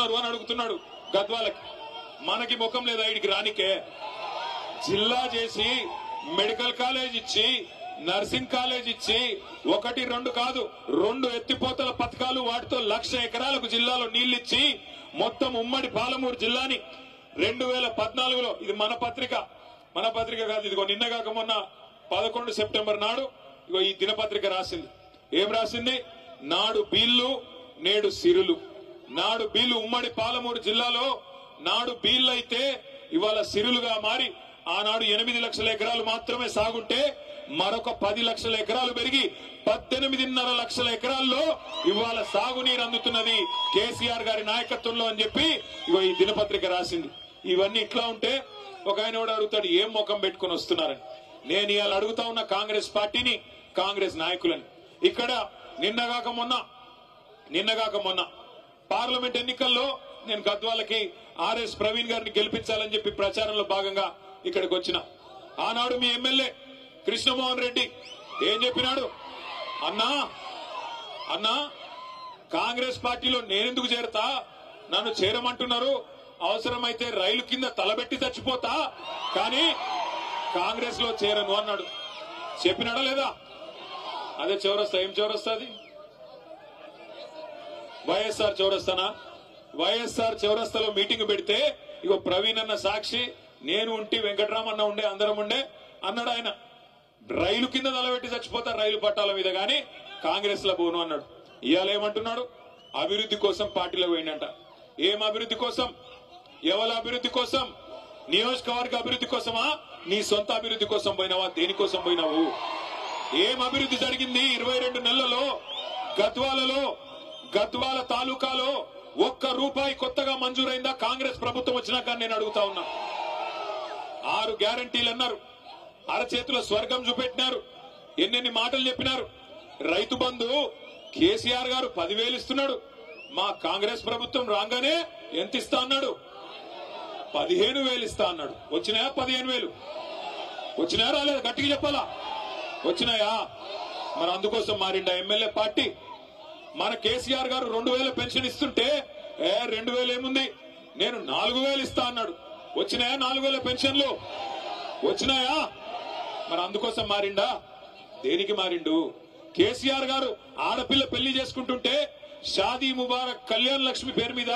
అని అడుగుతున్నాడు గద్వాలకి. మనకి ముఖం లేదా ఇడికి రానికే? జిల్లా చేసి మెడికల్ కాలేజ్ ఇచ్చి నర్సింగ్ కాలేజ్ ఇచ్చి ఒకటి రెండు కాదు 2 ఎత్తిపోతల పథకాలు వాటితో 1,00,000 ఎకరాలకు జిల్లాలో నీళ్లిచ్చి మొత్తం ఉమ్మడి పాలమూరు జిల్లాని 2014లో ఇది మన పత్రిక కాదు, ఇదిగో నిన్నగాక మొన్న 11 సెప్టెంబర్ నాడు ఇగో ఈ దినపత్రిక రాసింది. ఏం రాసింది? నాడు బీళ్లు నేడు సిరులు. నాడు బీళ్లు ఉమ్మడి పాలమూరు జిల్లాలో నాడు బీళ్లు అయితే ఇవాళ సిరులుగా మారి ఆనాడు 8 లక్షల ఎకరాలు మాత్రమే సాగుంటే మరొక 10 లక్షల ఎకరాలు పెరిగి 18.5 లక్షల ఎకరాల్లో ఇవాళ సాగునీరు అందుతున్నది కేసీఆర్ గారి నాయకత్వంలో అని చెప్పి ఇగో ఈ దినపత్రిక రాసింది. ఇవన్నీ ఇట్లా ఉంటే ఒక ఆయన కూడా అడుగుతాడు, ఏం ముఖం పెట్టుకుని వస్తున్నారని. నేను ఇవాళ అడుగుతా ఉన్న కాంగ్రెస్ పార్టీని, కాంగ్రెస్ నాయకులని. ఇక్కడ నిన్నగాక మొన్న పార్లమెంట్ ఎన్నికల్లో నేను గద్వాలకి ఆర్ఎస్ ప్రవీణ్ గారిని గెలిపించాలని చెప్పి ప్రచారంలో భాగంగా ఇక్కడికి వచ్చిన. ఆనాడు మీ ఎమ్మెల్యే కృష్ణమోహన్ రెడ్డి ఏం చెప్పినాడు? అన్నా కాంగ్రెస్ పార్టీలో నేనెందుకు చేరతా, నన్ను చేరమంటున్నారు, అవసరమైతే రైలు కింద తలబెట్టి చచ్చిపోతా, కానీ కాంగ్రెస్ లో చేరను అన్నాడు. చెప్పినాడా లేదా? అదే చౌరస్తా. ఏం చౌరస్తా అది? వైఎస్ఆర్ చౌరస్తానా? వైఎస్ఆర్ చౌరస్తాలో మీటింగ్ పెడితే ఇగో ప్రవీణ్ అన్న సాక్షి, నేను ఉంటి, వెంకటరామన్న ఉండే, అందరం ఉండే అన్నాడు. ఆయన రైలు కింద తలబెట్టి చచ్చిపోతా రైలు పట్టాల మీద, గాని కాంగ్రెస్ లో పోను అన్నాడు. ఇవాళ ఏమంటున్నాడు? అభివృద్ధి కోసం పార్టీలో పోయిందంట. ఏం అభివృద్ధి కోసం? ఎవరి అభివృద్ధి కోసం? నియోజకవర్గ అభివృద్ధి కోసమా? నీ సొంత అభివృద్ధి కోసం పోయినావా? దేనికోసం పోయినావు? ఏం అభివృద్ధి జరిగింది 22 నెలలలో? గద్వాల తాలూకాలో ₹1 కొత్తగా మంజూరైందా కాంగ్రెస్ ప్రభుత్వం వచ్చినాక? నేను అడుగుతా ఉన్నా. 6 గ్యారంటీలు అన్నారు, అరచేతుల స్వర్గం చూపెట్టినారు, ఎన్నెన్ని మాటలు చెప్పినారు. రైతు బంధు కేసీఆర్ గారు 10,000 ఇస్తున్నాడు. మా కాంగ్రెస్ ప్రభుత్వం రాగానే ఎంత ఇస్తా అన్నాడు? 15,000 ఇస్తా అన్నాడు. వచ్చినాయా 15,000? వచ్చినాయా రాలేదు? గట్టిగా చెప్పాలా? వచ్చినాయా? మరి అందుకోసం మారిండా ఎమ్మెల్యే పార్టీ? మన కేసీఆర్ గారు 2,000 పెన్షన్ ఇస్తుంటే 2,000 ఏముంది, నేను 4,000 ఇస్తా అన్నాడు. వచ్చినాయా 4,000 పెన్షన్లు? వచ్చినాయా? మరి అందుకోసం మారిండా? దేనికి మారిండు? కేసీఆర్ గారు ఆడపిల్ల పెళ్లి చేసుకుంటుంటే షాదీ ముబారక్ కళ్యాణ్ లక్ష్మి పేరు మీద